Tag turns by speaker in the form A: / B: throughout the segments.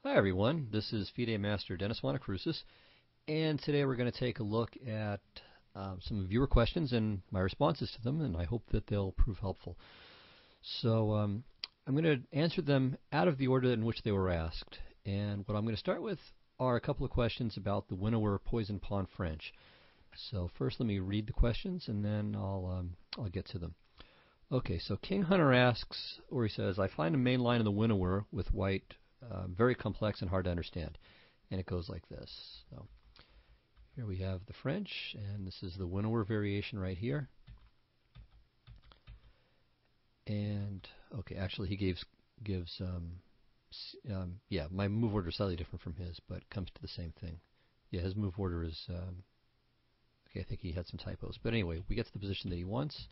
A: Hi everyone, this is FIDE Master Dennis Monokroussos, and today we're going to take a look at some viewer questions and my responses to them, and I hope that they'll prove helpful. So I'm going to answer them out of the order in which they were asked, and what I'm going to start with are a couple of questions about the winnower poison pawn French. So first let me read the questions, and then I'll get to them. Okay, so King Hunter asks, or he says, I find a main line in the winnower with white very complex and hard to understand. And it goes like this. So here we have the French, and this is the winnower variation right here. And, okay, actually he gives yeah, my move order is slightly different from his, but comes to the same thing. Yeah, his move order is, okay, I think he had some typos. But anyway, we get to the position that he wants.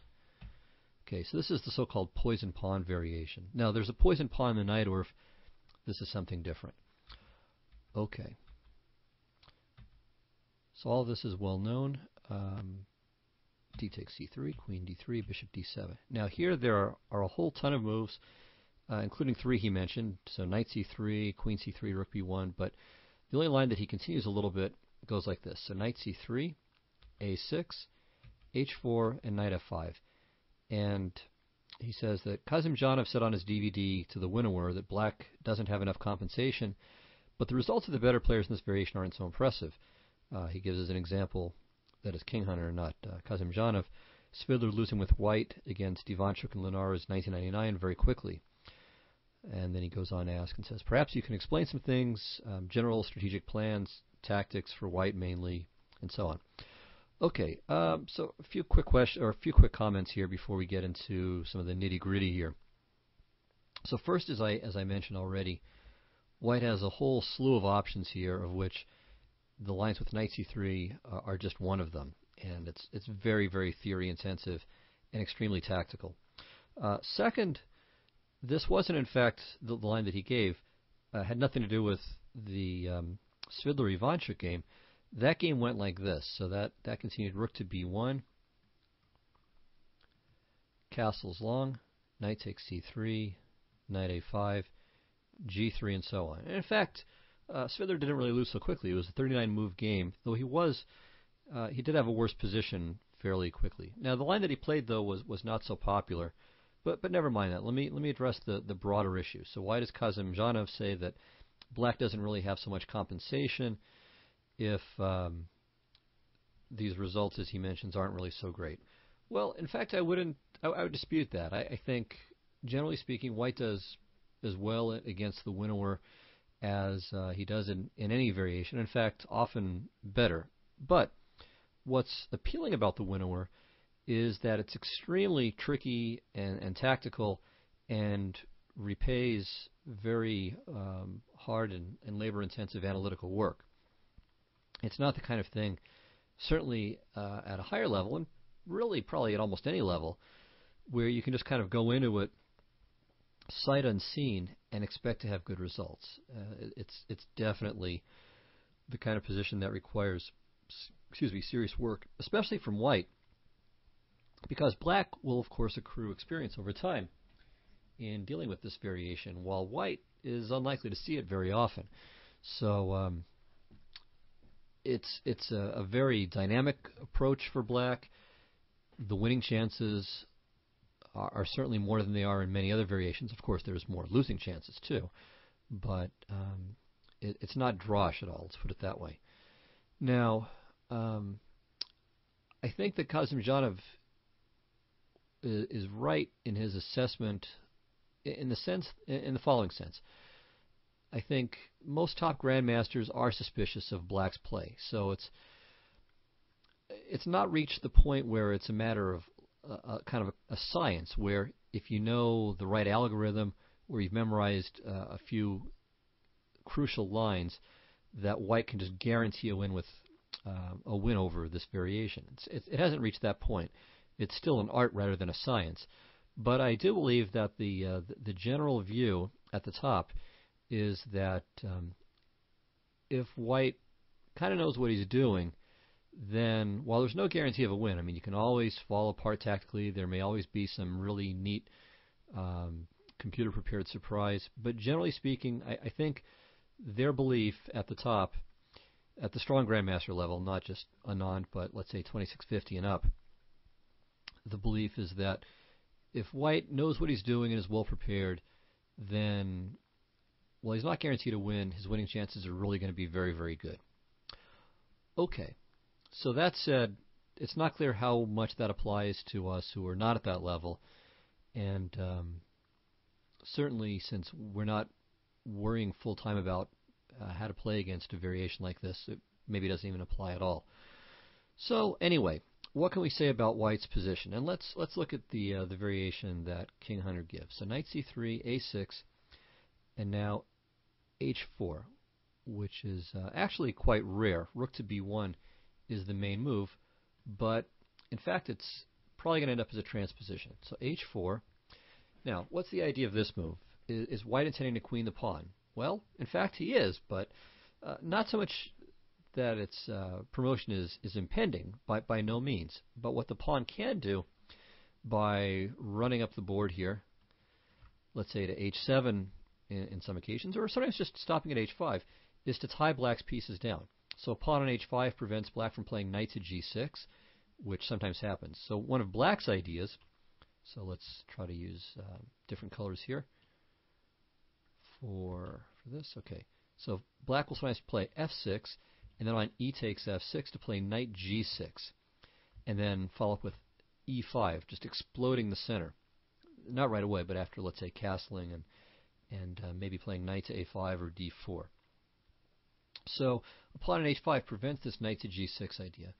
A: Okay, so this is the so-called poison pawn variation. Now, there's a poison pawn in the Najdorf. This is something different. Okay. So all of this is well known. D takes c3, queen d3, bishop d7. Now here there are a whole ton of moves, including three he mentioned. So knight c3, queen c3, rook b1. But the only line that he continues a little bit goes like this. So knight c3, a6, h4, and knight f5. And he says that Kazimjanov said on his DVD to the winnower that black doesn't have enough compensation, but the results of the better players in this variation aren't so impressive. He gives us an example that is King Hunter, not Kazimjanov. Svidler losing with white against Ivanchuk and Linares 1999 very quickly. And then he goes on to ask and says, perhaps you can explain some things, general strategic plans, tactics for white mainly, and so on. Okay, so a few quick questions or a few quick comments here before we get into some of the nitty-gritty here. So first, as I mentioned already, white has a whole slew of options here, of which the lines with knight c3 are just one of them, and it's very, very theory intensive and extremely tactical. Second, this wasn't in fact the line that he gave, had nothing to do with the Svidler-Ivanchuk game. That game went like this. So that continued rook to b1, castles long, knight takes c3, knight a5, g3, and so on. And in fact, Svidler didn't really lose so quickly. It was a 39-move game, though he did have a worse position fairly quickly. Now, the line that he played, though, was not so popular. But never mind that. Let me address the broader issue. So why does Kazimjanov say that black doesn't really have so much compensation if these results, as he mentions, aren't really so great? Well, in fact, I would dispute that. I think, generally speaking, white does as well against the winnower as he does in any variation. In fact, often better. But what's appealing about the winnower is that it's extremely tricky and tactical and repays very hard and labor-intensive analytical work. It's not the kind of thing, certainly at a higher level, and really probably at almost any level, where you can just kind of go into it sight unseen and expect to have good results. It's definitely the kind of position that requires, serious work, especially from white, because black will, of course, accrue experience over time in dealing with this variation, while white is unlikely to see it very often. So it's a very dynamic approach for black. The winning chances are certainly more than they are in many other variations. Of course, there's more losing chances too, but it's not drosh at all. Let's put it that way. Now, I think that Kazimjanov is right in his assessment in the following sense. I think most top grandmasters are suspicious of black's play, so it's not reached the point where it's a matter of kind of a science, where if you know the right algorithm or you've memorized a few crucial lines, that white can just guarantee a win with a win over this variation. It hasn't reached that point. It's still an art rather than a science. But I do believe that the general view at the top is that if white kind of knows what he's doing, then while there's no guarantee of a win, I mean, you can always fall apart tactically. There may always be some really neat computer-prepared surprise. But generally speaking, I think their belief at the top, at the strong grandmaster level, not just Anand, but let's say 2650 and up, the belief is that if White knows what he's doing and is well prepared, then, well, he's not guaranteed to win. His winning chances are really going to be very, very good. Okay, so that said, it's not clear how much that applies to us who are not at that level, and certainly since we're not worrying full-time about how to play against a variation like this, it maybe doesn't even apply at all. So anyway, what can we say about White's position? And let's look at the variation that King Hunter gives. So knight c3, a6, and now h4, which is actually quite rare. Rook to b1 is the main move, but in fact it's probably going to end up as a transposition. So h4. Now, what's the idea of this move? Is White intending to queen the pawn? Well, in fact he is, but not so much that its promotion is impending, by no means. But what the pawn can do by running up the board here, let's say to h7 in some occasions, or sometimes just stopping at h5, is to tie Black's pieces down. So pawn on h5 prevents Black from playing knight to g6, which sometimes happens. So one of Black's ideas, so let's try to use different colors here for this. Okay, so Black will sometimes play f6, and then on e takes f6 to play knight g6, and then follow up with e5, just exploding the center. Not right away, but after, let's say, castling and maybe playing knight to a5 or d4. So a pawn on h5 prevents this knight to g6 idea.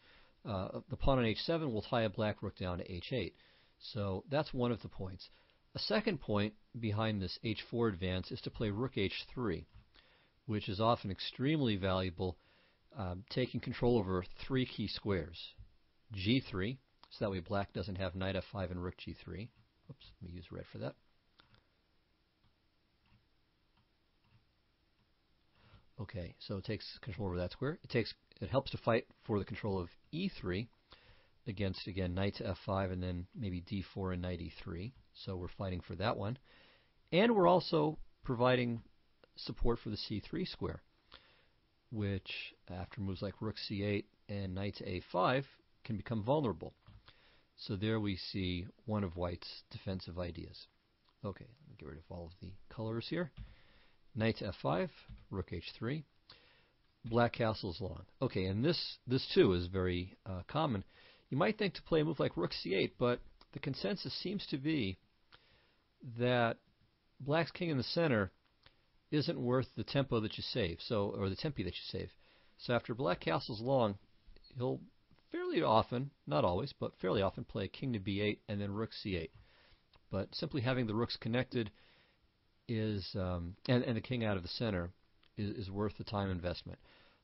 A: The pawn on h7 will tie a Black rook down to h8. So that's one of the points. A second point behind this h4 advance is to play rook h3, which is often extremely valuable, taking control over three key squares. g3, so that way Black doesn't have knight f5 and rook g3. Oops, let me use red for that. Okay, so it takes control over that square. It helps to fight for the control of e3 against, again, knight to f5 and then maybe d4 and knight e3. So we're fighting for that one. And we're also providing support for the c3 square, which after moves like rook c8 and knight to a5 can become vulnerable. So there we see one of White's defensive ideas. Okay, let me get rid of all of the colors here. Knight to f5, rook h3, Black castles long. Okay, and this too is very common. You might think to play a move like rook c8, but the consensus seems to be that Black's king in the center isn't worth the tempo that you save, or the tempi that you save. So after Black castles long, he'll fairly often, not always, but fairly often play king to b8 and then rook c8. But simply having the rooks connected is and the king out of the center is worth the time investment.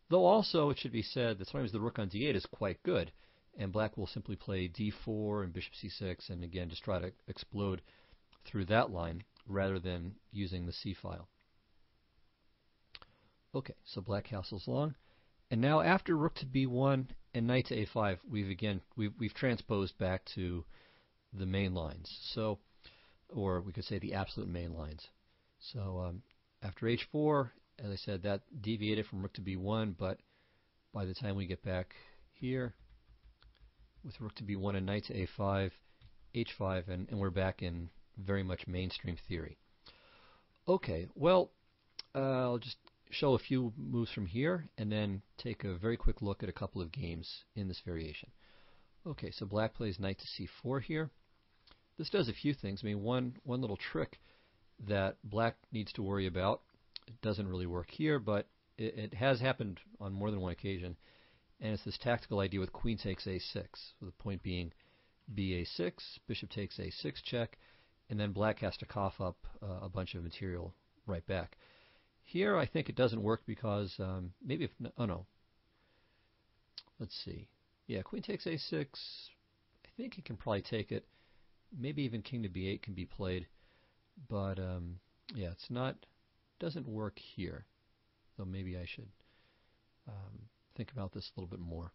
A: Though also it should be said that sometimes the rook on d8 is quite good, and Black will simply play d4 and bishop c6 and again just try to explode through that line rather than using the c file. Okay, so Black castles long, and now after rook to b1 and knight to a5, we've transposed back to the main lines. So, or we could say the absolute main lines. So after h4, as I said, that deviated from rook to b1, but by the time we get back here with rook to b1 and knight to a5, h5, and we're back in very much mainstream theory. Okay, well, I'll just show a few moves from here and then take a very quick look at a couple of games in this variation. Okay, so Black plays knight to c4 here. This does a few things. I mean, one little trick that Black needs to worry about. It doesn't really work here, but it has happened on more than one occasion, and it's this tactical idea with queen takes a6. So the point being ba6, bishop takes a6 check, and then Black has to cough up a bunch of material right back. Here I think it doesn't work because maybe if oh no, let's see. Yeah, queen takes a6. I think he can probably take it. Maybe even king to b8 can be played, but yeah, it's not. Doesn't work here. So maybe I should think about this a little bit more.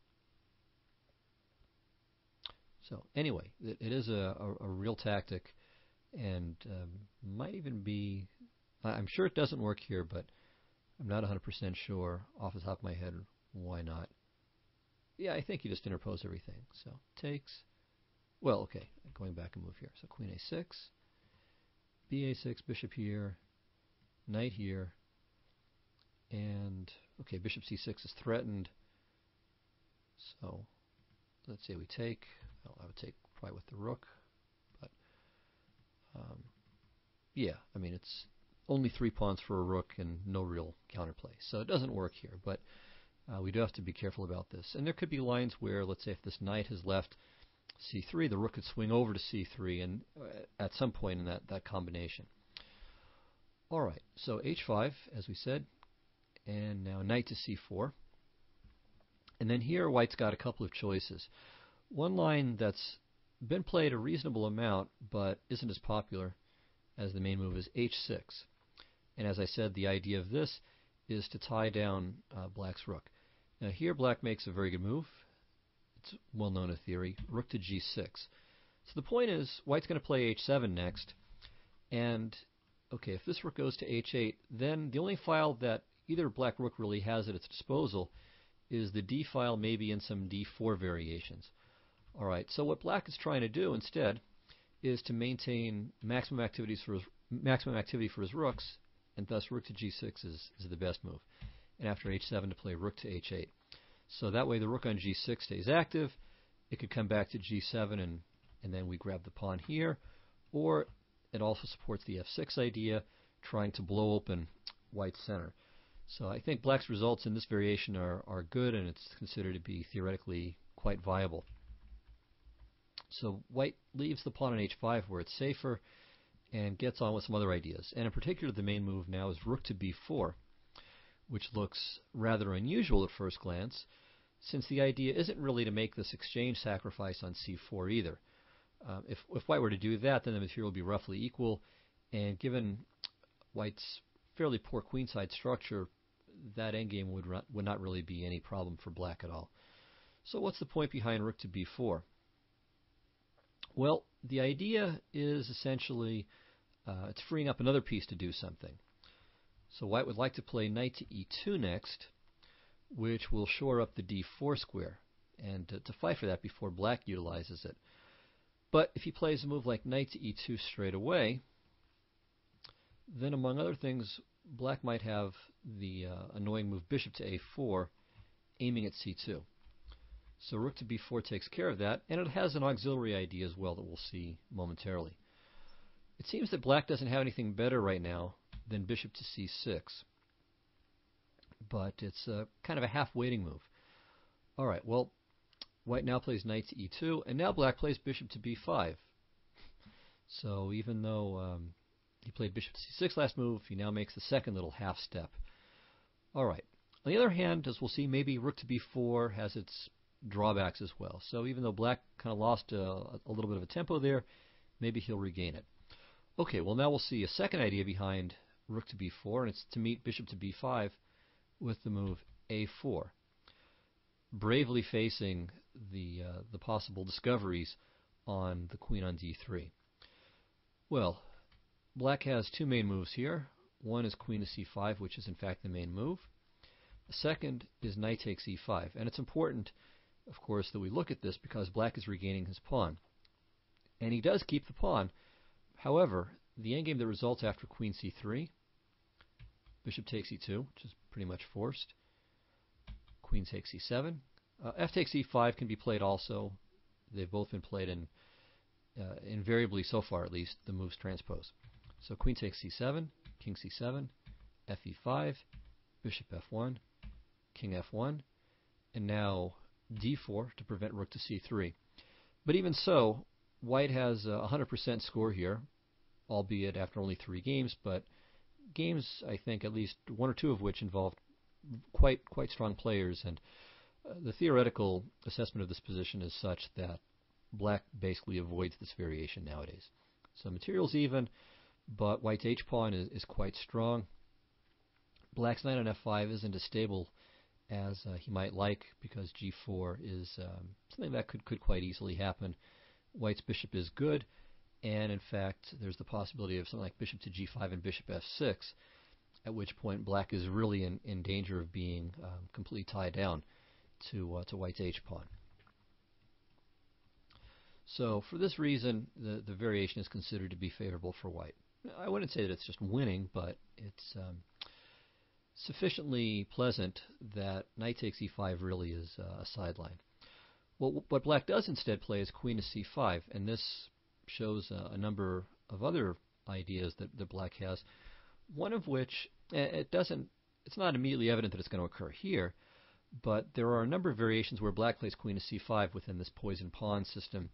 A: So anyway, it is a real tactic, and might even be. I'm sure it doesn't work here, but I'm not 100% sure off the top of my head why not. Yeah, I think you just interpose everything. So takes. Well, okay, going back a move here. So queen a6, ba6, bishop here, knight here, and okay, bishop c6 is threatened. So let's say we take. Well, I would take probably with the rook, but yeah, I mean it's only 3 pawns for a rook and no real counterplay, so it doesn't work here. But we do have to be careful about this. And there could be lines where, let's say, if this knight has left c3, the rook could swing over to c3, and at some point in that combination. All right, so h5, as we said, and now knight to c4. And then here, white's got a couple of choices. One line that's been played a reasonable amount, but isn't as popular as the main move is h6. And as I said, the idea of this is to tie down black's rook. Now here, black makes a very good move. It's well known in theory, rook to g6. So the point is, white's going to play h7 next, and okay, if this rook goes to h8, then the only file that either black rook really has at its disposal is the d file, maybe in some d4 variations. All right, so what black is trying to do instead is to maintain maximum activity for his rooks, and thus rook to g6 is the best move. And after h7 to play rook to h8. So that way the rook on g6 stays active. It could come back to g7 and then we grab the pawn here. Or it also supports the f6 idea, trying to blow open white's center. So I think black's results in this variation are good, and it's considered to be theoretically quite viable. So white leaves the pawn on h5 where it's safer and gets on with some other ideas. And in particular, the main move now is rook to b4, which looks rather unusual at first glance, since the idea isn't really to make this exchange sacrifice on c4 either. If white were to do that, then the material would be roughly equal, and given white's fairly poor queenside structure, that endgame would not really be any problem for black at all. So what's the point behind rook to b4? Well, the idea is essentially it's freeing up another piece to do something. So white would like to play knight to e2 next, which will shore up the d4 square, and to fight for that before black utilizes it. But if he plays a move like knight to e2 straight away, then among other things, black might have the annoying move bishop to a4, aiming at c2. So rook to b4 takes care of that, and it has an auxiliary idea as well that we'll see momentarily. It seems that black doesn't have anything better right now than bishop to c6, but it's kind of a half-waiting move. All right, well, white now plays knight to e2, and now black plays bishop to b5. So even though he played bishop to c6 last move, he now makes the second little half step. All right. On the other hand, as we'll see, maybe rook to b4 has its drawbacks as well. So even though black kind of lost a little bit of a tempo there, maybe he'll regain it. Okay, well now we'll see a second idea behind rook to b4, and it's to meet bishop to b5 with the move a4, bravely facing the possible discoveries on the queen on d3. Well, black has two main moves here. One is queen to c5, which is in fact the main move. The second is knight takes e5, and it's important, of course, that we look at this because black is regaining his pawn. And he does keep the pawn. However, the endgame that results after queen c3, bishop takes e2, which is pretty much forced, queen takes e7, f takes e5 can be played also. They've both been played in invariably so far, at least, the moves transpose. So queen takes c7, king c7, f e5, bishop f1, king f1, and now d4 to prevent rook to c3. But even so, white has a 100% score here, albeit after only 3 games, but games, I think, at least one or two of which involved quite strong players, and the theoretical assessment of this position is such that black basically avoids this variation nowadays. So material's even, but white's h-pawn is quite strong. Black's knight on f5 isn't as stable as he might like, because g4 is something that could quite easily happen. White's bishop is good, and in fact there's the possibility of something like bishop to g5 and bishop f6 at which point black is really in danger of being completely tied down to white's h-pawn. So for this reason, the variation is considered to be favorable for white. I wouldn't say that it's just winning, but it's sufficiently pleasant that knight takes e5 really is a sideline. Well, what black does instead play is queen to c5, and this shows a number of other ideas that black has, one of which it's not immediately evident that it's going to occur here, but there are a number of variations where black plays queen to c5 within this poison pawn system.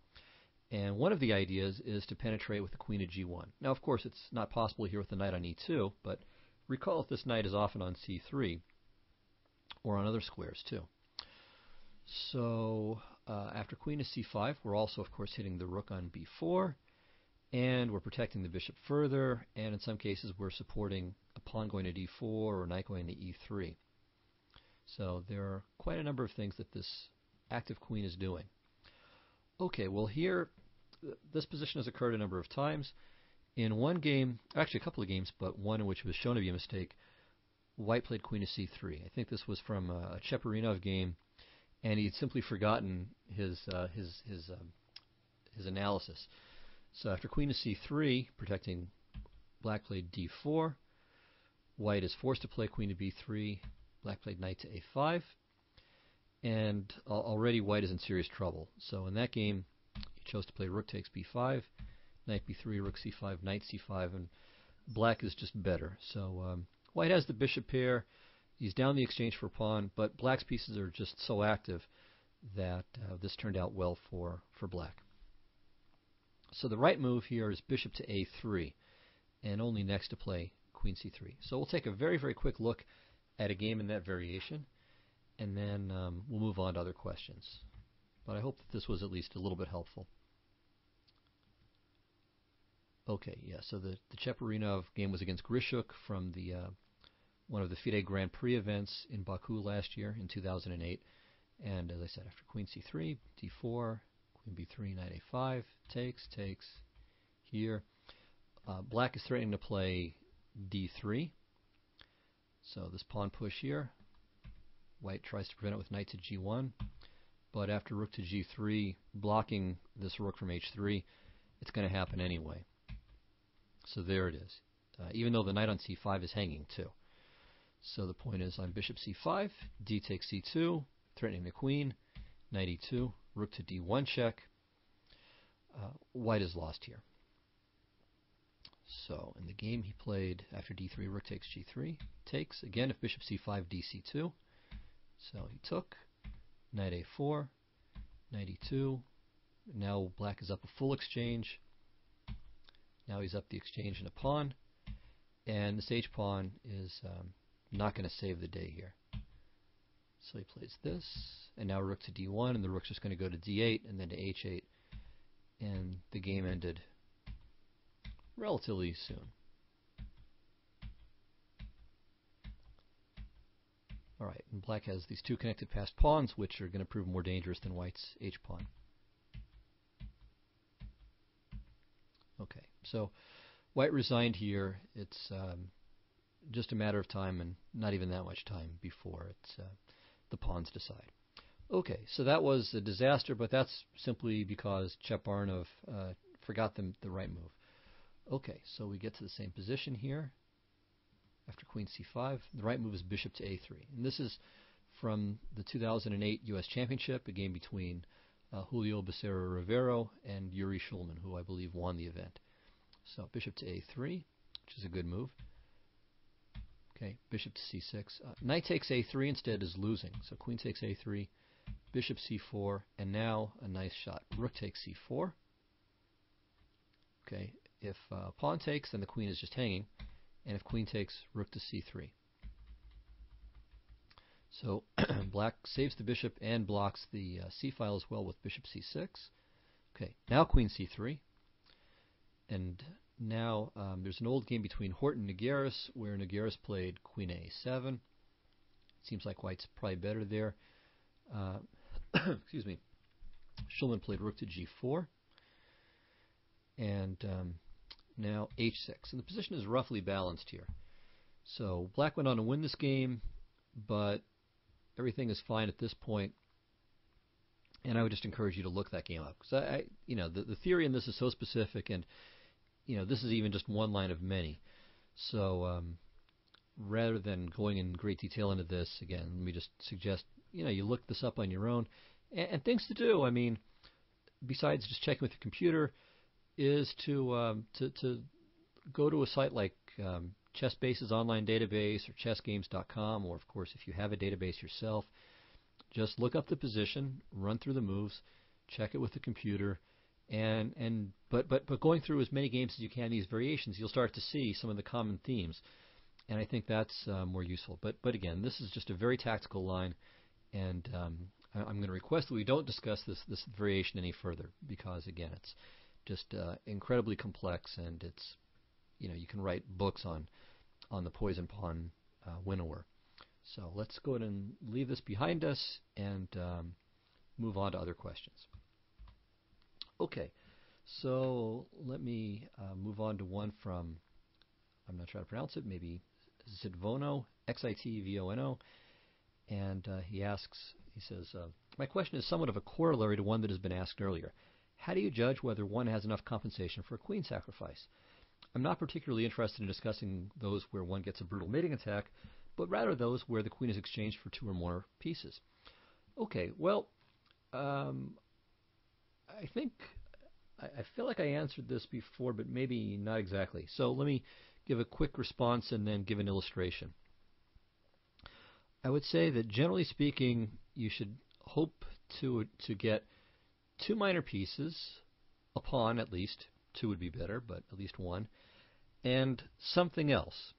A: And one of the ideas is to penetrate with the queen to g1. Now, of course, it's not possible here with the knight on e2, but recall that this knight is often on c3 or on other squares too. So after queen to c5, we're also, of course, hitting the rook on b4, and we're protecting the bishop further, and in some cases we're supporting a pawn going to d4 or a knight going to e3. So there are quite a number of things that this active queen is doing. Okay, well here, this position has occurred a number of times. In one game, actually a couple of games, but one in which it was shown to be a mistake, white played queen to c3. I think this was from a Cheparinov game, and he'd simply forgotten his analysis. So after queen to c3, protecting black played d4, white is forced to play queen to b3, black played knight to a5, and already white is in serious trouble. So in that game, he chose to play rook takes b5, knight b3, rook c5, knight c5, and black is just better. So white has the bishop pair. He's down the exchange for a pawn, but black's pieces are just so active that this turned out well for black. So the right move here is bishop to a3, and only next to play queen c3. So we'll take a very, very quick look at a game in that variation, and then we'll move on to other questions. But I hope that this was at least a little bit helpful. Okay, yeah, so the Cheparinov game was against Grishuk from the one of the FIDE Grand Prix events in Baku last year in 2008. And as I said, after queen c3, d4, queen b3, knight a5, takes, here. Black is threatening to play d3. So this pawn push here, white tries to prevent it with knight to g1, but after rook to g3, blocking this rook from h3, it's going to happen anyway. So there it is, even though the knight on c5 is hanging too. So the point is on bishop c5, d takes c2, threatening the queen, knight e2, rook to d1 check. White is lost here. So in the game he played after d3, rook takes g3, takes, again if bishop c5, d c2. So he took, knight a4, knight e2. Now black is up a full exchange. Now he's up the exchange in a pawn, and this h-pawn is not going to save the day here. So he plays this, and now rook to d1, and the rook's just going to go to d8, and then to h8, and the game ended relatively soon. Alright, and black has these two connected passed pawns, which are going to prove more dangerous than white's h-pawn. Okay, so white resigned here. It's just a matter of time, and not even that much time before the pawns decide. Okay, so that was a disaster, but that's simply because Cheparinov forgot the right move. Okay, so we get to the same position here. After queen c5, the right move is bishop to a3. And this is from the 2008 U.S. Championship, a game between Julio Becerra Rivero and Yuri Shulman, who I believe won the event. So bishop to a3, which is a good move. Okay, bishop to c6. Knight takes a3 instead is losing. So queen takes a3, bishop c4, and now a nice shot. Rook takes c4. Okay, if pawn takes, then the queen is just hanging. And if queen takes, rook to c3. So black saves the bishop and blocks the c-file as well with bishop c6. Okay, now queen c3. And now there's an old game between Horton and Nagaris where Nagaris played queen a7. Seems like white's probably better there. Excuse me. Shulman played rook to g4. And now h6. And the position is roughly balanced here. So black went on to win this game, but everything is fine at this point. And I would just encourage you to look that game up, because the theory in this is so specific, and this is even just one line of many. So rather than going in great detail into this, again, let me just suggest you look this up on your own. And things to do, I mean, besides just checking with your computer, is to go to a site like ChessBase's online database or chessgames.com, or of course if you have a database yourself, just look up the position, run through the moves, check it with the computer, but going through as many games as you can, these variations, you'll start to see some of the common themes, and I think that's more useful. But again, this is just a very tactical line, and I'm going to request that we don't discuss this variation any further, because again, it's just incredibly complex, and it's you can write books on the poison pawn winnower. So let's go ahead and leave this behind us and move on to other questions. Okay, so let me move on to one from, I'm not sure how to pronounce it, maybe Xitvono, Xitvono, and he says, my question is somewhat of a corollary to one that has been asked earlier. How do you judge whether one has enough compensation for a queen sacrifice? I'm not particularly interested in discussing those where one gets a brutal mating attack, but rather those where the queen is exchanged for two or more pieces. Okay, well, I feel like I answered this before, but maybe not exactly. So let me give a quick response and then give an illustration. I would say that generally speaking, you should hope to get two minor pieces, a pawn at least, two would be better, but at least one, and something else,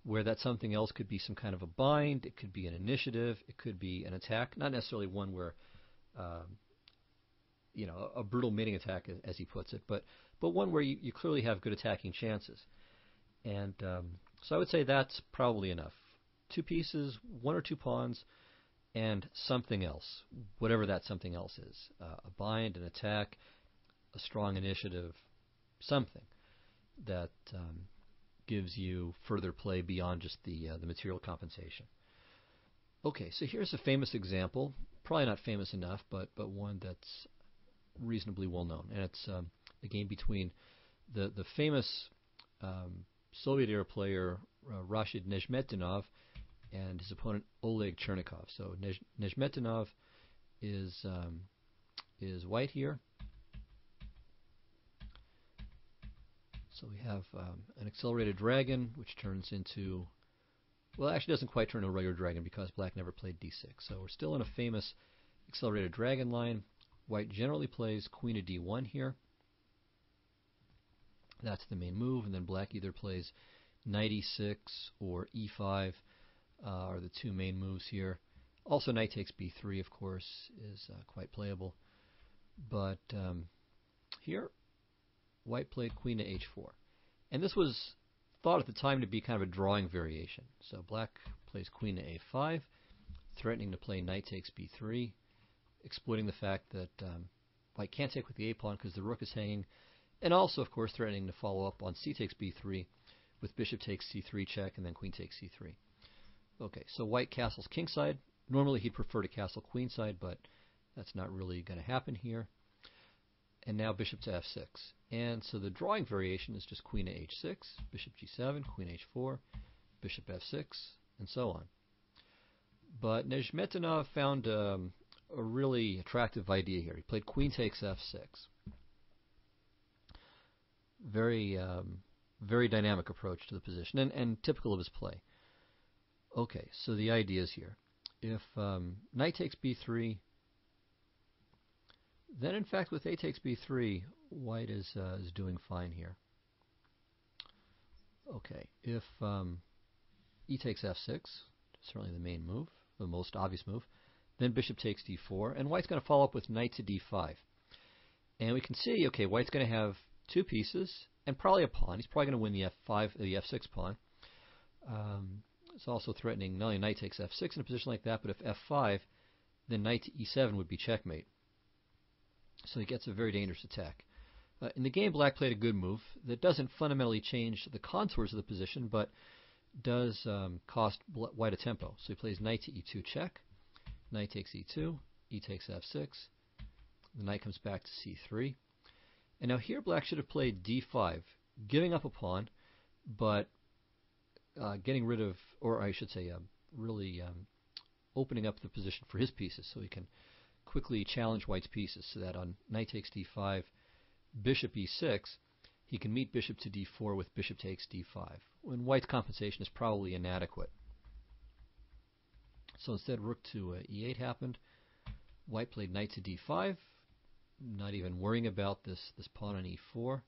A: where that something else could be some kind of a bind, it could be an initiative, it could be an attack, not necessarily one where, a brutal mating attack, as he puts it, but one where you clearly have good attacking chances. And so I would say that's probably enough. Two pieces, one or two pawns, and something else, whatever that something else is. A bind, an attack, a strong initiative, something that gives you further play beyond just the material compensation. Okay, so here's a famous example, probably not famous enough, but one that's reasonably well known, and it's a game between the famous Soviet-era player Rashid Nezhmetdinov and his opponent Oleg Chernikov. So Nezhmetdinov is white here. So we have an accelerated dragon, which turns into, well, actually doesn't quite turn into a regular dragon because black never played d6. So we're still in a famous accelerated dragon line. White generally plays queen to d1 here. That's the main move, and then black either plays knight e6 or e5 are the two main moves here. Also knight takes b3, of course, is quite playable. But here, white played queen to h4. And this was thought at the time to be kind of a drawing variation. So black plays queen to a5, threatening to play knight takes b3, exploiting the fact that white can't take with the a-pawn because the rook is hanging, and also, of course, threatening to follow up on c takes b3 with bishop takes c3 check and then queen takes c3. Okay, so white castles kingside. Normally he'd prefer to castle queenside, but that's not really going to happen here. And now bishop to f6. And so the drawing variation is just queen to h6, bishop g7, queen h4, bishop f6, and so on. But Nezhmetdinov found a really attractive idea here. He played queen takes f6. Very dynamic approach to the position, and typical of his play. Okay, so the idea is here. If knight takes b3, then in fact with a takes b3, white is doing fine here. Okay, if e takes f6, certainly the main move, the most obvious move, then bishop takes d4, and white's going to follow up with knight to d5. And we can see, okay, white's going to have two pieces and probably a pawn. He's probably going to win the f6 pawn. It's also threatening not only knight takes f6 in a position like that, but if f5, then knight to e7 would be checkmate. So he gets a very dangerous attack. In the game, black played a good move that doesn't fundamentally change the contours of the position, but does cost white a tempo. So he plays knight to e2 check, knight takes e2, e takes f6, the knight comes back to c3. And now here black should have played d5, giving up a pawn, but getting rid of, or I should say, really opening up the position for his pieces so he can quickly challenge white's pieces, so that on knight takes d5, bishop e6, he can meet bishop to d4 with bishop takes d5, when white's compensation is probably inadequate. So instead, rook to e8 happened. White played knight to d5, not even worrying about this pawn on e4.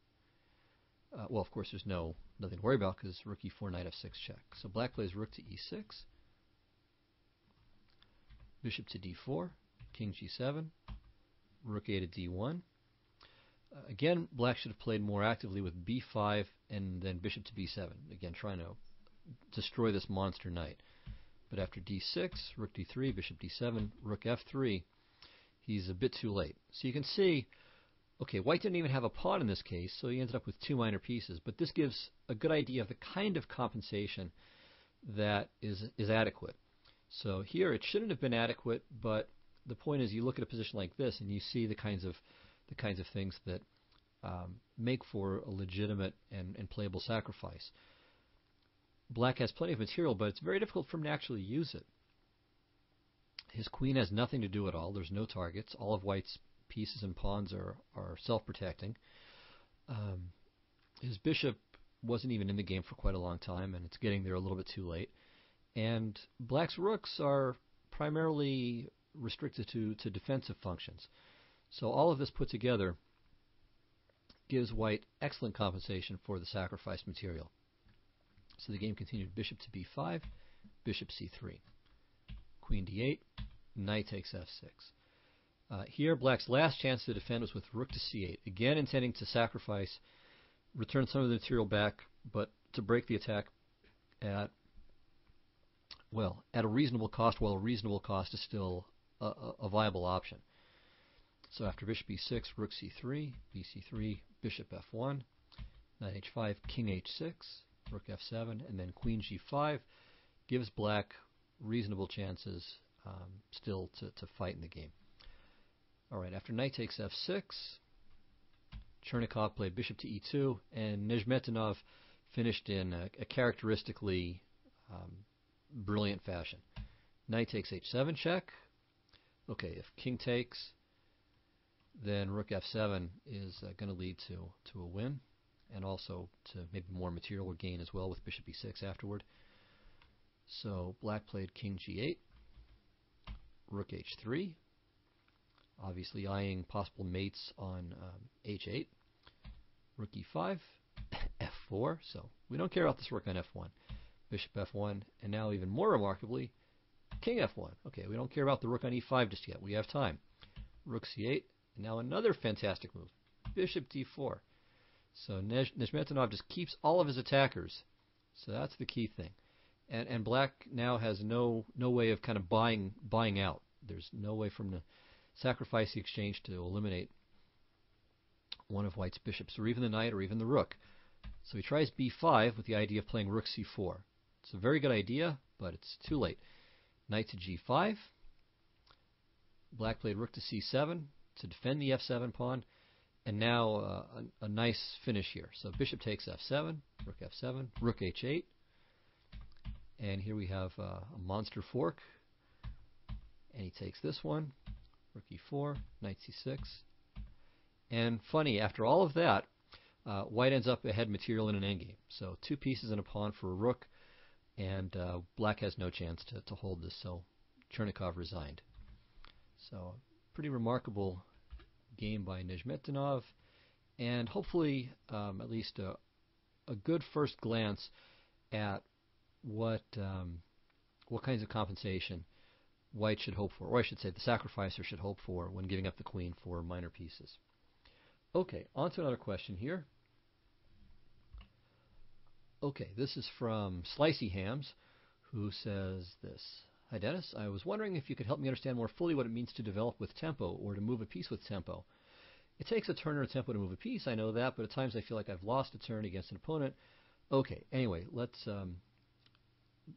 A: Well, of course, there's nothing to worry about because rook e4, knight f6 check. So black plays rook to e6, bishop to d4, king g7, rook a to d1. Again, black should have played more actively with b5 and then bishop to b7. Again, trying to destroy this monster knight. But after d6, rook d3, bishop d7, rook f3, he's a bit too late. So you can see, okay, white didn't even have a pawn in this case, so he ended up with two minor pieces. But this gives a good idea of the kind of compensation that is adequate. So here it shouldn't have been adequate, but the point is you look at a position like this and you see the kinds of things that make for a legitimate and playable sacrifice. Black has plenty of material, but it's very difficult for him to actually use it. His queen has nothing to do at all. There's no targets. All of white's pieces and pawns are self-protecting. His bishop wasn't even in the game for quite a long time, and it's getting there a little bit too late. And black's rooks are primarily restricted to defensive functions. So all of this put together gives white excellent compensation for the sacrificed material. So the game continued bishop to b5, bishop c3, queen d8, knight takes f6. Here black's last chance to defend was with rook to c8, again intending to sacrifice, return some of the material back, but to break the attack at a reasonable cost, while a reasonable cost is still a viable option. So after bishop e6, rook c3, bc3, bishop f1, knight h5, king h6, rook f7, and then queen g5 gives black reasonable chances still to fight in the game. All right, after knight takes f6, Chernikov played bishop to e2, and Nezhmetinov finished in a characteristically brilliant fashion. Knight takes h7 check. Okay, if king takes, then rook f7 is going to lead to a win, and also to maybe more material gain as well with bishop e6 afterward. So black played king g8, rook h3, obviously eyeing possible mates on h8, rook e5, f4, so we don't care about this rook on f1, bishop f1, and now even more remarkably, king f1. Okay, we don't care about the rook on e5 just yet, we have time. Rook c8, and now another fantastic move, bishop d4. So Nezhmetinov just keeps all of his attackers, so that's the key thing. And black now has no way of kind of buying out. There's no way from the sacrifice the exchange to eliminate one of white's bishops, or even the knight, or even the rook. So he tries b5 with the idea of playing rook c4. It's a very good idea, but it's too late. Knight to g5. Black played rook to c7 to defend the f7 pawn. And now a nice finish here. So bishop takes f7, rook f7, rook h8. And here we have a monster fork. And he takes this one, rook e4, knight c6. And funny, after all of that, white ends up ahead material in an endgame. So two pieces and a pawn for a rook, and black has no chance to hold this, so Chernikov resigned. So pretty remarkable game by Nezhmetinov, and hopefully at least a good first glance at what kinds of compensation white should hope for, or I should say the sacrificer should hope for when giving up the queen for minor pieces. Okay, on to another question here. Okay, this is from Slicey Hams, who says this. Hi Dennis, I was wondering if you could help me understand more fully what it means to develop with tempo, or to move a piece with tempo. It takes a turn or a tempo to move a piece, I know that, but at times I feel like I've lost a turn against an opponent. Okay, anyway, let's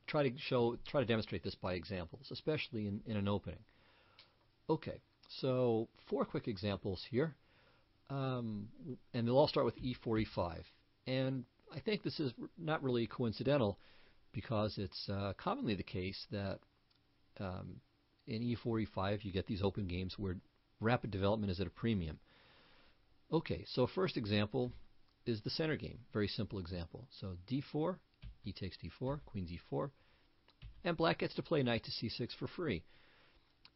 A: try to demonstrate this by examples, especially in an opening. Okay, so 4 quick examples here, and they'll all start with e4, e5. And I think this is not really coincidental, because it's commonly the case that in e4, e5 you get these open games where rapid development is at a premium. Okay, so first example is the center game. Very simple example. So d4, e takes d4, queen d4, and black gets to play knight to c6 for free.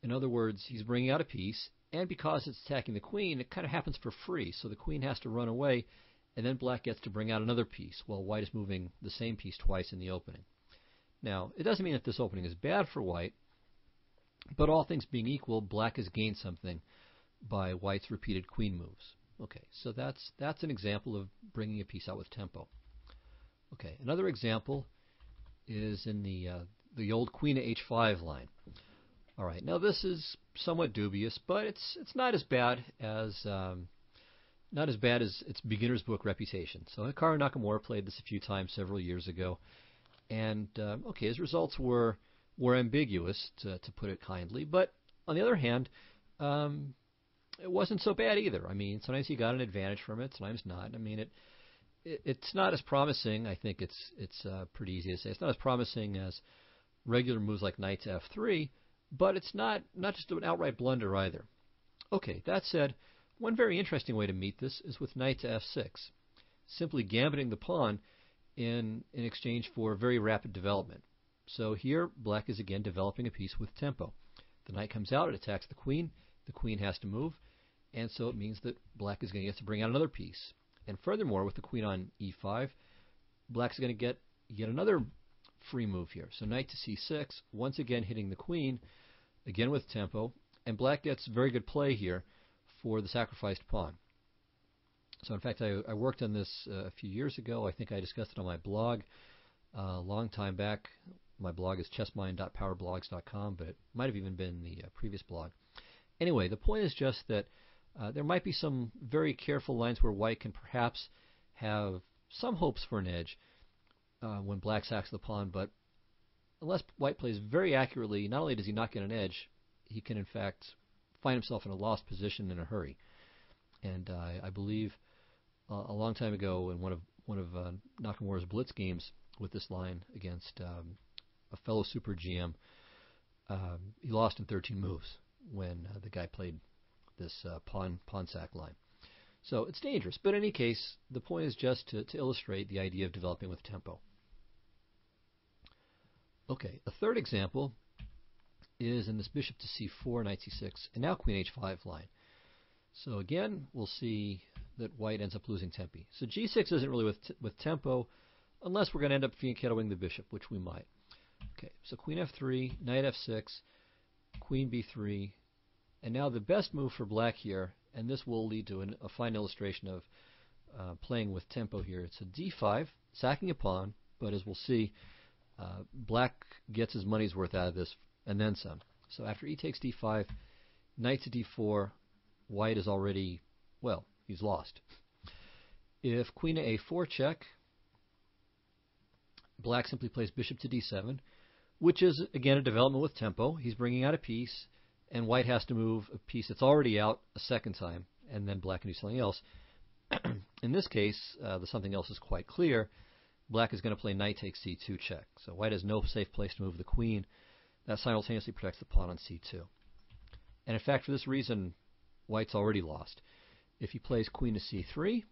A: In other words, he's bringing out a piece, and because it's attacking the queen, it kind of happens for free. So the queen has to run away, and then black gets to bring out another piece, while white is moving the same piece twice in the opening. Now, it doesn't mean that this opening is bad for white, but all things being equal, black has gained something by white's repeated queen moves. Okay, so that's an example of bringing a piece out with tempo. Okay, another example is in the old queen to h5 line. All right, now this is somewhat dubious, but it's not as bad as its beginner's book reputation. So Hikaru Nakamura played this a few times several years ago, and okay, his results were ambiguous, to put it kindly. But on the other hand, it wasn't so bad either. I mean, sometimes he got an advantage from it, sometimes not. I mean, it's not as promising. I think it's pretty easy to say. It's not as promising as regular moves like knight to f3, but it's not just an outright blunder either. Okay, that said, one very interesting way to meet this is with knight to f6, simply gambiting the pawn in exchange for very rapid development. So here, black is again developing a piece with tempo. The knight comes out, it attacks the queen has to move, and so it means that black is going to get to bring out another piece. And furthermore, with the queen on e5, black's going to get yet another free move here. So knight to c6, once again hitting the queen, again with tempo, and black gets very good play here for the sacrificed pawn. So in fact, I worked on this a few years ago. I think I discussed it on my blog a long time back. My blog is chessmind.powerblogs.com, but it might have even been the previous blog. Anyway, the point is just that there might be some very careful lines where white can perhaps have some hopes for an edge when black sacks the pawn, but unless white plays very accurately, not only does he not get an edge, he can in fact find himself in a lost position in a hurry. And I believe a long time ago in one of Nakamura's blitz games with this line against a fellow super GM, he lost in 13 moves when the guy played this pawn sack line. So it's dangerous. But in any case, the point is just to illustrate the idea of developing with tempo. Okay, a third example is in this bishop to c4, knight c6, and now queen h5 line. So again, we'll see that white ends up losing tempi. So g6 isn't really with tempo, unless we're going to end up fianchettoing the bishop, which we might. Okay, so queen f3, knight f6, queen b3, and now the best move for black here, and this will lead to a fine illustration of playing with tempo here. It's a d5, sacking a pawn, but as we'll see, black gets his money's worth out of this, and then some. So after e takes d5, knight to d4, white is already, well, he's lost. If queen to a4 check, black simply plays bishop to d7, which is, again, a development with tempo. He's bringing out a piece, and white has to move a piece that's already out a second time, and then black can do something else. In this case, the something else is quite clear. Black is going to play knight takes c2 check. So white has no safe place to move the queen. That simultaneously protects the pawn on c2. And in fact, for this reason, white's already lost. If he plays queen to c3,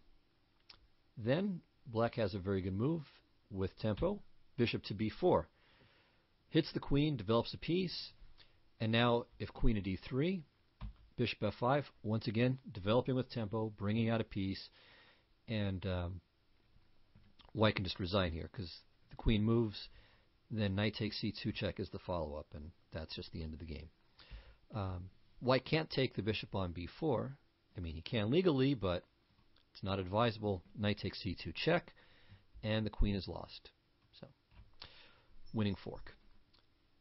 A: then black has a very good move with tempo. Bishop to b4. Hits the queen, develops a piece, and now if queen to d3, bishop f5, once again, developing with tempo, bringing out a piece, and white can just resign here, because the queen moves, then knight takes c2 check is the follow-up, and that's just the end of the game. White can't take the bishop on b4. I mean, he can legally, but it's not advisable. Knight takes c2 check, and the queen is lost. So, winning fork.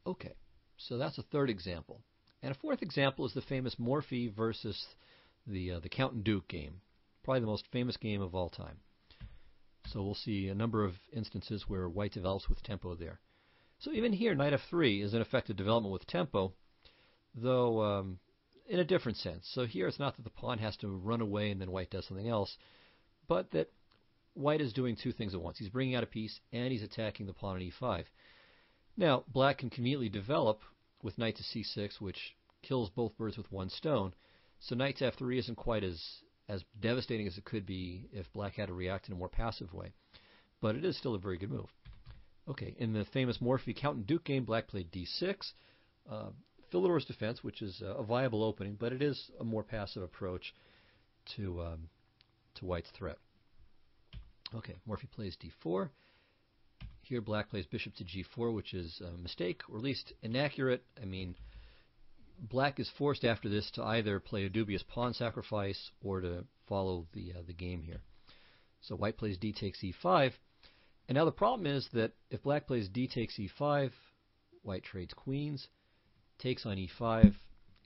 A: Okay, so that's a third example. And a fourth example is the famous Morphy versus the Count and Duke game, probably the most famous game of all time. So we'll see a number of instances where white develops with tempo there. So even here, knight f3 is an effective development with tempo, though in a different sense. So here it's not that the pawn has to run away and then white does something else, but that white is doing two things at once. He's bringing out a piece and he's attacking the pawn on e5. Now, black can conveniently develop with knight to c6, which kills both birds with one stone. So knight to f3 isn't quite as devastating as it could be if black had to react in a more passive way. But it is still a very good move. Okay, in the famous Morphy Count and Duke game, black played d6. Philidor's defense, which is a viable opening, but it is a more passive approach to white's threat. Okay, Morphy plays d4. Here black plays bishop to g4, which is a mistake, or at least inaccurate. I mean, black is forced after this to either play a dubious pawn sacrifice or to follow the game here. So white plays d takes e5. And now the problem is that if black plays d takes e5, white trades queens, takes on e5,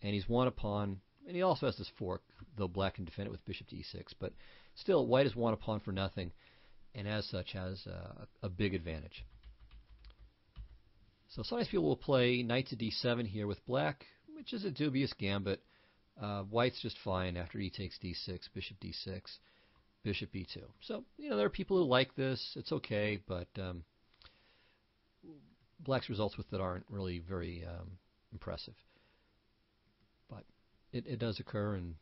A: and he's won a pawn. And he also has this fork, though black can defend it with bishop to e6. But still, white has won a pawn for nothing, and as such has a big advantage. So sometimes people will play knight to d7 here with black, which is a dubious gambit. White's just fine after e takes d6, bishop d6, bishop e2. So, there are people who like this. It's okay, but black's results with it aren't really very impressive. But it does occur, and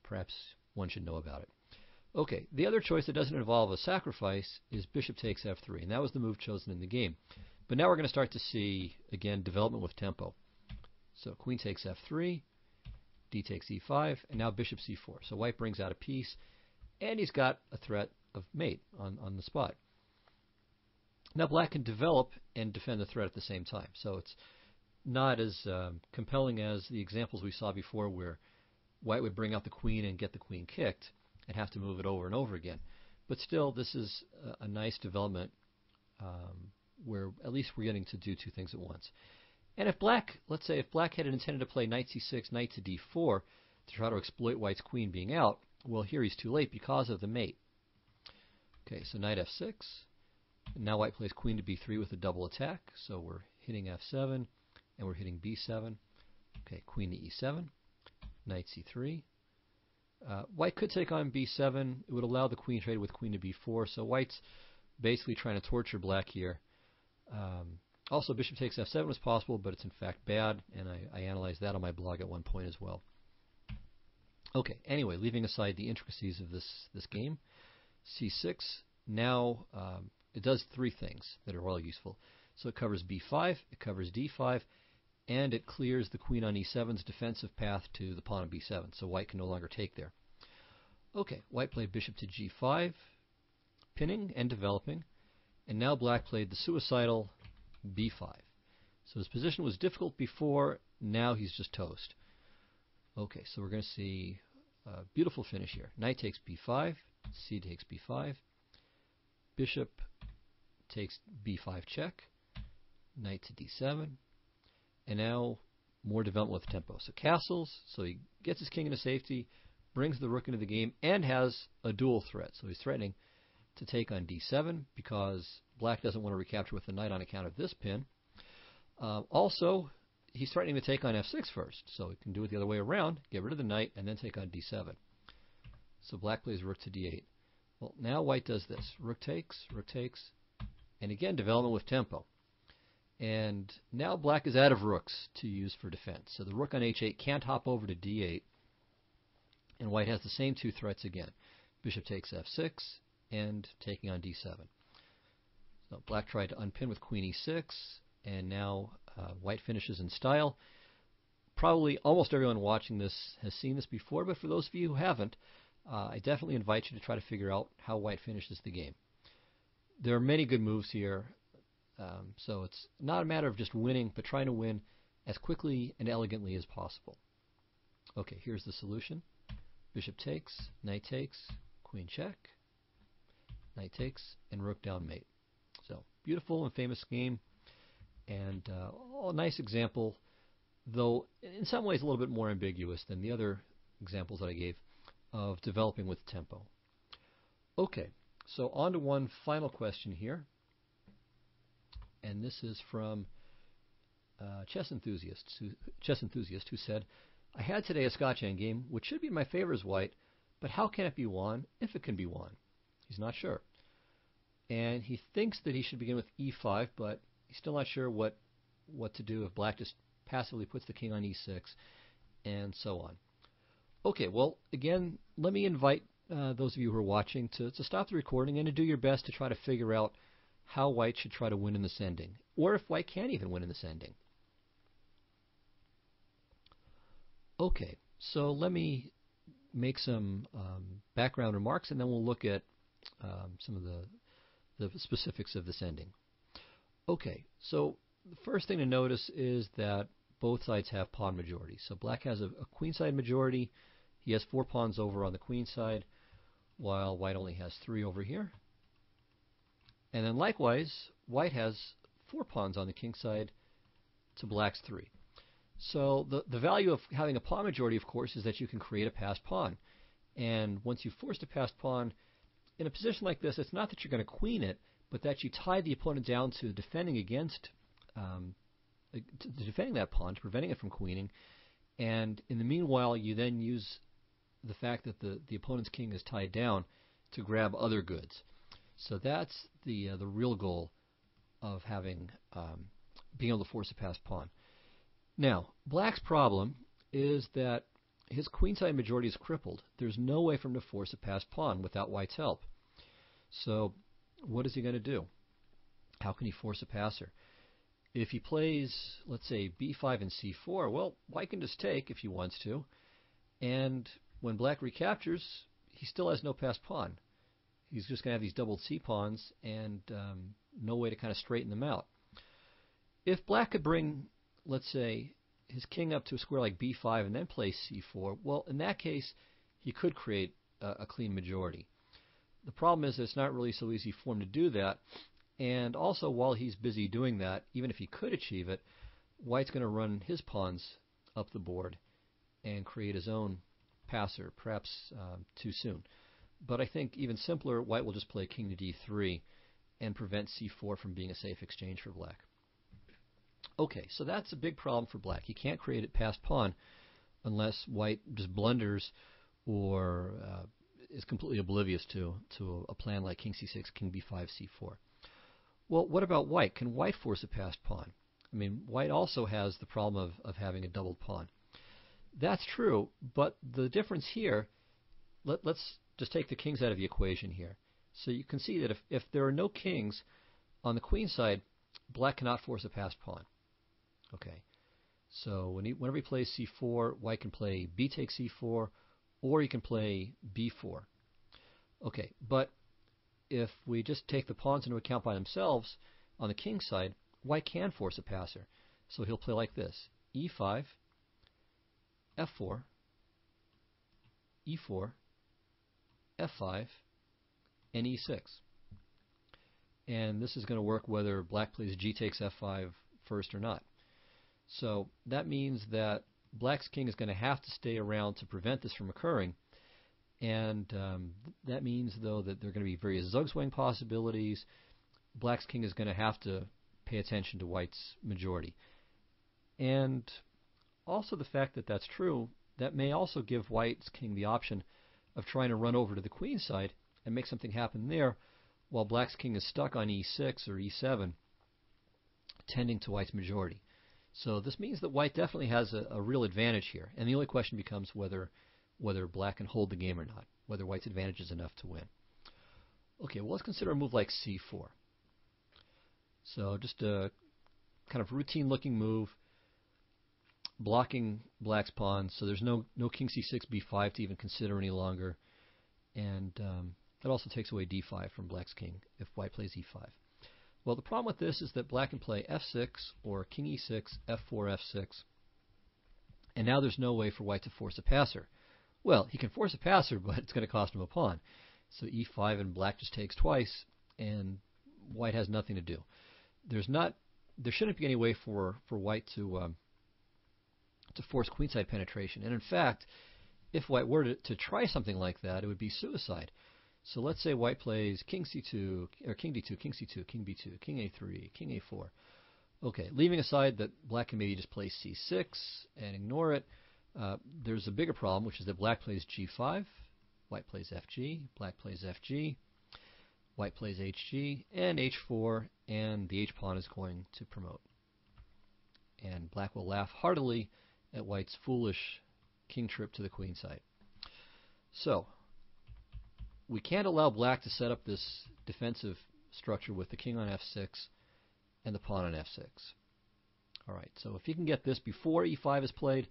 A: perhaps one should know about it. Okay, the other choice that doesn't involve a sacrifice is bishop takes f3, and that was the move chosen in the game. But now we're going to start to see, again, development with tempo. So queen takes f3, d takes e5, and now bishop c4. So white brings out a piece, and he's got a threat of mate on the spot. Now black can develop and defend the threat at the same time. So it's not as compelling as the examples we saw before where white would bring out the queen and get the queen kicked and have to move it over and over again. But still, this is a nice development where at least we're getting to do two things at once. And if black, let's say if black had intended to play knight c6, knight to d4 to try to exploit white's queen being out, well, here he's too late because of the mate. Okay, so knight f6. And now white plays queen to b3 with a double attack. So we're hitting f7, and we're hitting b7. Okay, queen to e7, knight c3. White could take on b7. It would allow the queen trade with queen to b4. So white's basically trying to torture black here. Also, bishop takes f7 was possible, but it's in fact bad, and I analyzed that on my blog at one point as well. Okay, anyway, leaving aside the intricacies of this game, c6, now it does three things that are all useful. So it covers b5, it covers d5, and it clears the queen on e7's defensive path to the pawn on b7, so white can no longer take there. Okay, white played bishop to g5, pinning and developing, and now black played the suicidal b5. So his position was difficult before, now he's just toast. Okay, so we're going to see a beautiful finish here. Knight takes b5, c takes b5, bishop takes b5 check, knight to d7, and now more development with tempo. So castles, so he gets his king into safety, brings the rook into the game, and has a dual threat. So he's threatening to take on d7 because black doesn't want to recapture with the knight on account of this pin. Also, he's threatening to take on f6 first, so he can do it the other way around, get rid of the knight, and then take on d7. So black plays rook to d8. Well, now white does this. Rook takes, and again, development with tempo. And now black is out of rooks to use for defense. So the rook on h8 can't hop over to d8, and white has the same two threats again. Bishop takes f6, and taking on d7. So black tried to unpin with queen e6, and now white finishes in style. Probably almost everyone watching this has seen this before, but for those of you who haven't, I definitely invite you to try to figure out how white finishes the game. There are many good moves here, so it's not a matter of just winning, but trying to win as quickly and elegantly as possible. Okay, here's the solution. Bishop takes, knight takes, queen check, knight takes, and rook down mate. So, beautiful and famous game, and a nice example, though in some ways a little bit more ambiguous than the other examples that I gave of developing with tempo. Okay, so on to one final question here. and this is from Chess Enthusiast, who said, I had today a Scotch endgame, which should be in my favor as white, but how can it be won if it can be won? He's not sure. And he thinks that he should begin with e5, but he's still not sure what to do if black just passively puts the king on e6, and so on. Okay, well, again, let me invite those of you who are watching to stop the recording and to do your best to try to figure out how white should try to win in this ending, or if white can't even win in this ending. Okay, so let me make some background remarks, and then we'll look at some of the specifics of this ending. Okay, so the first thing to notice is that both sides have pawn majority. So black has a queenside majority. He has 4 pawns over on the queen side, while white only has 3 over here. And then likewise, white has 4 pawns on the king side to black's 3. So the value of having a pawn majority, of course, is that you can create a passed pawn. And once you've forced a passed pawn, in a position like this, it's not that you're going to queen it, but that you tie the opponent down to defending against defending that pawn, to preventing it from queening. And in the meanwhile, you then use the fact that the opponent's king is tied down to grab other goods. So that's the real goal of having being able to force a passed pawn. Now, black's problem is that his queenside majority is crippled. There's no way for him to force a passed pawn without white's help. So what is he going to do? How can he force a passer? If he plays, let's say, b5 and c4, well, white can just take if he wants to. And when black recaptures, he still has no passed pawn. He's just going to have these doubled c-pawns and no way to kind of straighten them out. If black could bring, let's say, his king up to a square like b5 and then play c4, well, in that case, he could create a clean majority. The problem is that it's not really so easy for him to do that. And also, while he's busy doing that, even if he could achieve it, white's going to run his pawns up the board and create his own passer, perhaps too soon. But I think even simpler, white will just play king to d3 and prevent c4 from being a safe exchange for black. Okay, so that's a big problem for black. He can't create a passed pawn unless white just blunders or is completely oblivious to a plan like king c6, king b5, c4. Well, what about white? Can white force a passed pawn? I mean, white also has the problem of having a doubled pawn. That's true, but the difference here, let's just take the kings out of the equation here. So you can see that if there are no kings on the queen side, black cannot force a passed pawn. Okay, so whenever he plays c4, white can play b takes c4, or he can play b4. Okay, but if we just take the pawns into account by themselves on the king side, white can force a passer. So he'll play like this: e5, f4, e4, f5, and e6. And this is going to work whether black plays g takes f5 first or not. So that means that black's king is going to have to stay around to prevent this from occurring. And that means, though, that there are going to be various zugzwang possibilities. Black's king is going to have to pay attention to white's majority. And also the fact that that's true, that may also give white's king the option of trying to run over to the queen side and make something happen there, while black's king is stuck on e6 or e7, tending to white's majority. So this means that white definitely has a real advantage here. And the only question becomes whether black can hold the game or not, whether white's advantage is enough to win. Okay, well, let's consider a move like c4. So just a kind of routine-looking move, blocking black's pawns, so there's no king c6, b5 to even consider any longer. And that also takes away d5 from black's king if white plays e5. Well, the problem with this is that black can play f6 or king e6, f4, f6. And now there's no way for white to force a passer. Well, he can force a passer, but it's going to cost him a pawn. So e5 and black just takes twice, and white has nothing to do. There shouldn't be any way for white to force queenside penetration. And in fact, if white were to try something like that, it would be suicide. So let's say white plays king c2, or king d2, king c2, king b2, king a3, king a4. Okay, leaving aside that black can maybe just play c6 and ignore it, there's a bigger problem, which is that black plays g5, white plays fg, black plays fg, white plays hg, and h4, and the h-pawn is going to promote. And black will laugh heartily at white's foolish king trip to the queen side. So, we can't allow black to set up this defensive structure with the king on f6 and the pawn on f6. Alright, so if you can get this before e5 is played,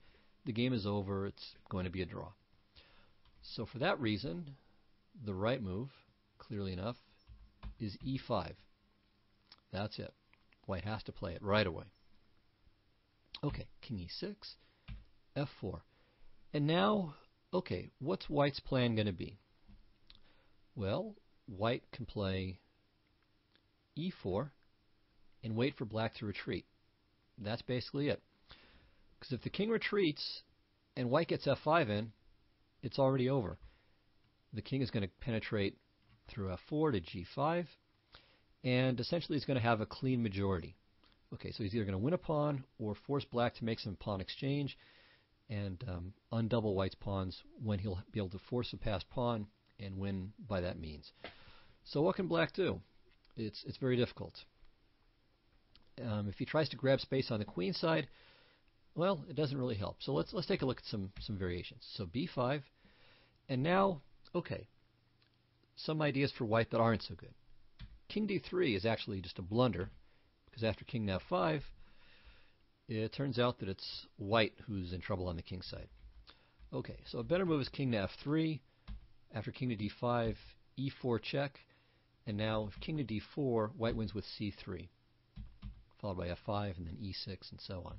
A: the game is over. It's going to be a draw. So for that reason, the right move, clearly enough, is e5. That's it. White has to play it right away. Okay, king e6, f4. And now, okay, what's white's plan going to be? Well, white can play e4 and wait for black to retreat. That's basically it. Because if the king retreats and white gets f5 in, it's already over. The king is going to penetrate through f4 to g5, and essentially he's going to have a clean majority. Okay, so he's either going to win a pawn or force black to make some pawn exchange and undouble white's pawns when he'll be able to force a passed pawn and win by that means. So what can black do? It's very difficult. If he tries to grab space on the queen side, well, it doesn't really help. So let's take a look at some variations. So b5, and now, okay, some ideas for white that aren't so good. King d3 is actually just a blunder, because after king to f5, it turns out that it's white who's in trouble on the king side. Okay, so a better move is king to f3. After king to d5, e4 check, and now if king to d4, white wins with c3, followed by f5 and then e6 and so on.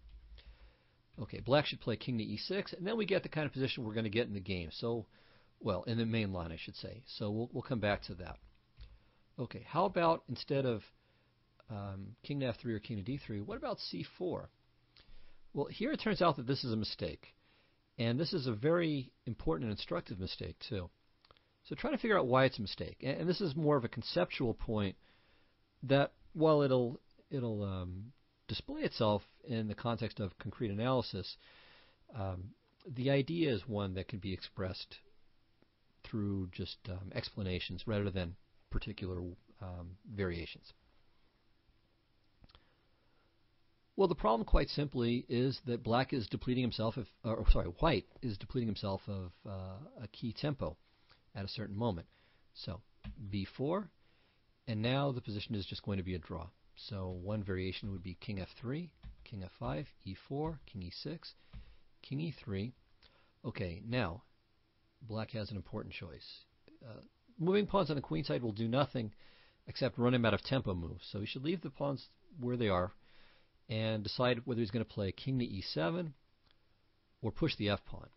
A: Okay, black should play king to e6, and then we get the kind of position we're going to get in the game. So, well, in the main line, I should say. So we'll come back to that. Okay, how about instead of king to f3 or king to d3, what about c4? Well, here it turns out that this is a mistake. And this is a very important and instructive mistake, too. So try to figure out why it's a mistake. And this is more of a conceptual point that, while it'll display itself in the context of concrete analysis, the idea is one that can be expressed through just explanations rather than particular variations. Well, the problem, quite simply, is that black is depleting himself white is depleting himself of a key tempo at a certain moment. So b4, and now the position is just going to be a draw. So one variation would be king f3, king f5, e4, king e6, king e3. Okay, now black has an important choice. Moving pawns on the queen side will do nothing except run him out of tempo moves. So he should leave the pawns where they are and decide whether he's going to play king to e7 or push the f-pawn.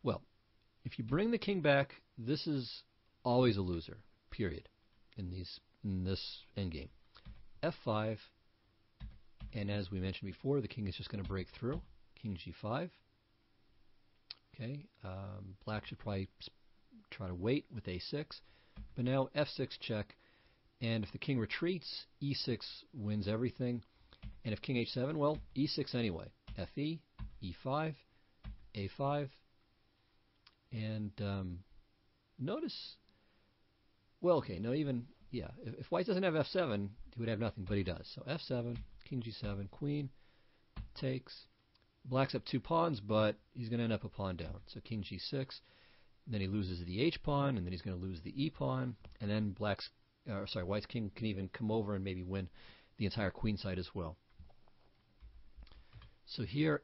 A: Well, if you bring the king back, this is always a loser, period, in this endgame. f5, and as we mentioned before, the king is just going to break through. King g5. Okay, black should probably try to wait with a6, but now f6 check. And if the king retreats, e6 wins everything. And if king h7, well, e6 anyway. fe, e5, a5. And notice, well, okay, no, even, yeah, if white doesn't have f7, he would have nothing, but he does. So f7, king g7, queen, takes. Black's up two pawns, but he's going to end up a pawn down. So king g6, and then he loses the h-pawn, and then he's going to lose the e-pawn, and then white's king can even come over and maybe win the entire queen side as well. So here,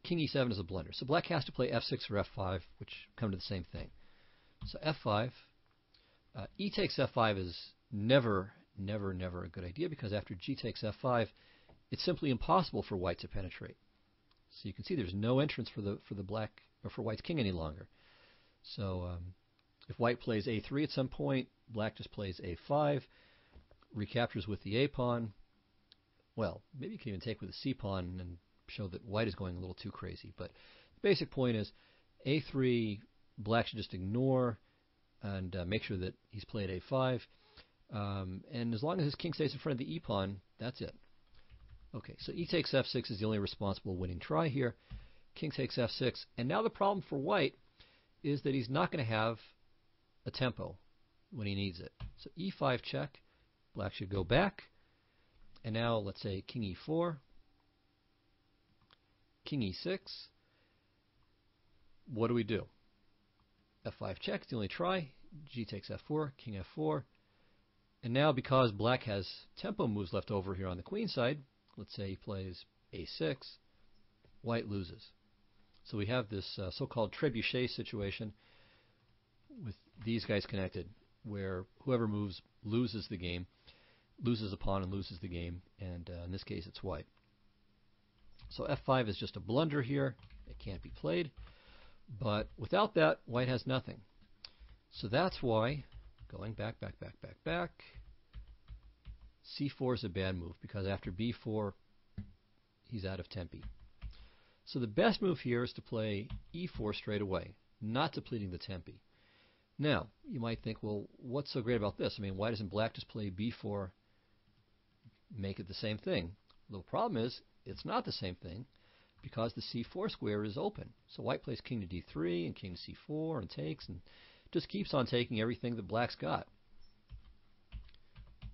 A: king e7 is a blunder. So black has to play f6 or f5, which come to the same thing. So f5, e takes f5 is never a good idea, because after g takes f5, it's simply impossible for white to penetrate. So you can see there's no entrance for the black or for white's king any longer. So if white plays a3 at some point, black just plays a5, recaptures with the a-pawn. Well, maybe you can even take with the c-pawn and show that white is going a little too crazy. But the basic point is a3, black should just ignore, and make sure that he's played a5. And as long as his king stays in front of the e-pawn, that's it. Okay, so e takes f6 is the only responsible winning try here. King takes f6, and now the problem for white is that he's not going to have a tempo when he needs it. So e5 check, black should go back, and now let's say king e4, king e6. What do? f5 check, it's the only try. G takes f4, king f4. And now because black has tempo moves left over here on the queen side, let's say he plays a6, white loses. So we have this so-called trebuchet situation with these guys connected, where whoever moves loses the game, loses a pawn and loses the game, and in this case it's white. So f5 is just a blunder here. It can't be played. But without that, white has nothing. So that's why, going back, c4 is a bad move, because after b4, he's out of tempi. So the best move here is to play e4 straight away, not depleting the tempi. Now, you might think, well, what's so great about this? I mean, why doesn't black just play b4, make it the same thing? The problem is, it's not the same thing, because the c4 square is open. So white plays king to d3 and king to c4 and takes, and just keeps on taking everything that black's got.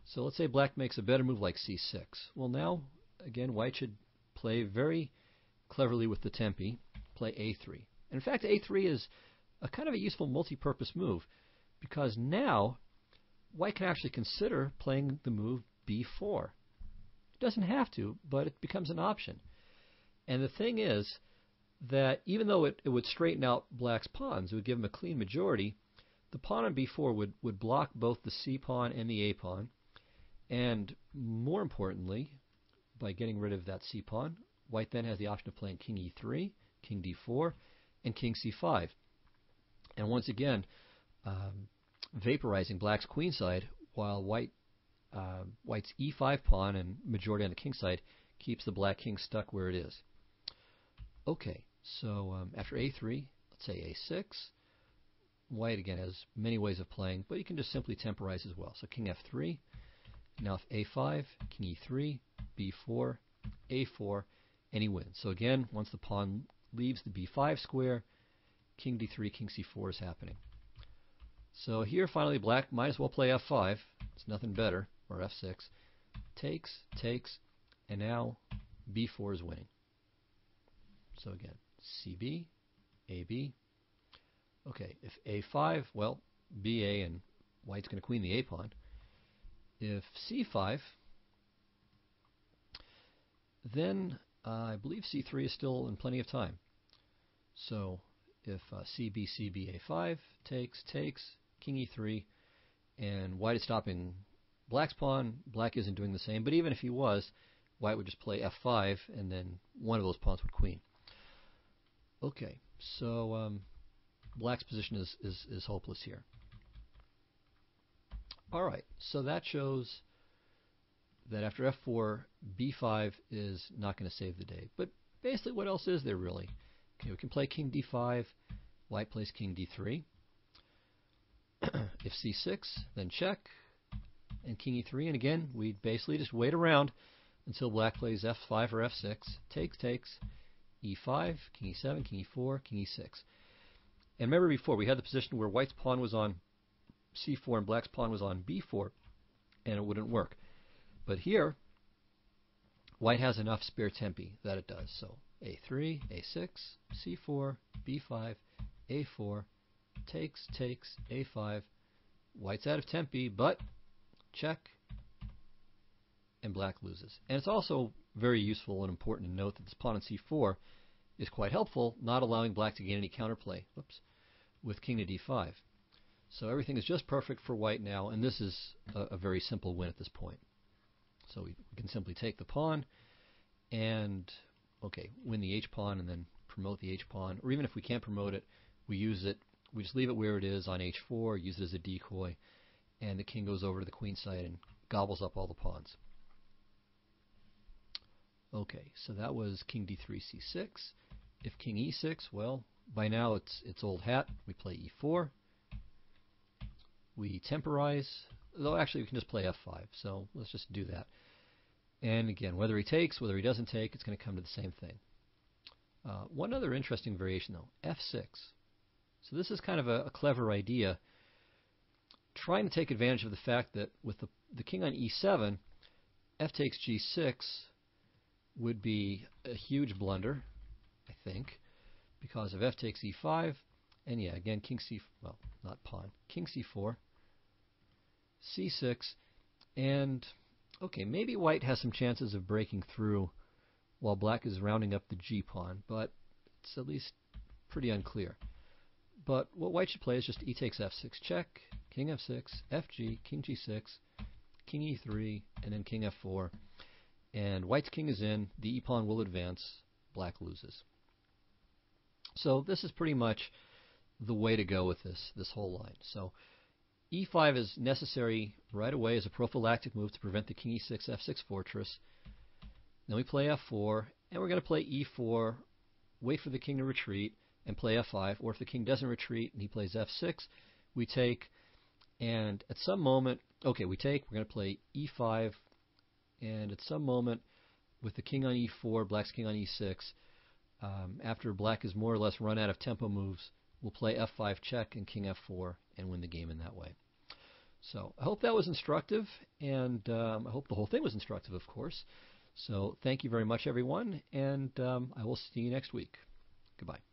A: So let's say black makes a better move like c6. Well, now, again, white should play very cleverly with the tempi, play a3. And in fact, a3 is a kind of a useful multi-purpose move, because now white can actually consider playing the move b4. It doesn't have to, but it becomes an option. And the thing is that even though it would straighten out black's pawns, it would give him a clean majority, the pawn on b4 would block both the c pawn and the a pawn. And more importantly, by getting rid of that c pawn, white then has the option of playing king e3, king d4, and king c5. And once again, vaporizing black's queen side, while white's e5 pawn and majority on the king side keeps the black king stuck where it is. Okay, so after a3, let's say a6. White again has many ways of playing, but you can just simply temporize as well. So king f3. Now if a5, king e3, b4, a4, and he wins. So again, once the pawn leaves the b5 square, king d3, king c4 is happening. So here finally black might as well play f5. It's nothing better, or f6. Takes, and now b4 is winning. So again, cb, ab. Okay, if a5, well, ba, and white's going to queen the a pawn. If c5, then I believe c3 is still in plenty of time. So if cb, a5, takes, king e3, and white is stopping black's pawn, black isn't doing the same, but even if he was, white would just play f5, and then one of those pawns would queen. Okay, so black's position is hopeless here. All right, so that shows that after f4, b5 is not going to save the day. But basically, what else is there really? Okay, we can play king d5, white plays king d3. If c6, then check, and king e3. And again, we basically just wait around until black plays f5 or f6, takes, e5, king e7, king e4, king e6. And remember before, we had the position where white's pawn was on c4 and black's pawn was on b4, and it wouldn't work. But here, white has enough spare tempi that it does. So a3, a6, c4, b5, a4, takes, a5. White's out of tempi, but check, and black loses. And it's also very useful and important to note that this pawn on c4 is quite helpful, not allowing black to gain any counterplay. With king to d5. So everything is just perfect for white now, and this is a very simple win at this point. So we can simply take the pawn and, okay, win the h-pawn and then promote the h-pawn. Or even if we can't promote it, we use it. We just leave it where it is on h4, use it as a decoy, and the king goes over to the queen side and gobbles up all the pawns. Okay, so that was king d3, c6. If king e6, well, by now it's old hat. We play e4. we temporize, though actually we can just play f5, so let's just do that. And again, whether he takes, whether he doesn't take, it's going to come to the same thing. One other interesting variation, though, f6. So this is kind of a clever idea, trying to take advantage of the fact that with the king on e7, f takes g6 would be a huge blunder, I think, because of f takes e5, and yeah, again, king c, well, not pawn, king c4, c6, and okay, maybe white has some chances of breaking through while black is rounding up the g-pawn, but it's at least pretty unclear. But what white should play is just e takes f6 check, king f6, fg, king g6, king e3, and then king f4. And white's king is in, the e-pawn will advance, black loses. So this is pretty much the way to go with this whole line. So e5 is necessary right away as a prophylactic move to prevent the king e6, f6 fortress. Then we play f4, and we're going to play e4, wait for the king to retreat, and play f5. Or if the king doesn't retreat and he plays f6, we take, and at some moment, okay, we take, we're going to play e5, and at some moment, with the king on e4, black's king on e6, after black is more or less run out of tempo moves, we'll play f5 check and king f4 and win the game in that way. So I hope that was instructive, and I hope the whole thing was instructive, of course. So thank you very much, everyone, and I will see you next week. Goodbye.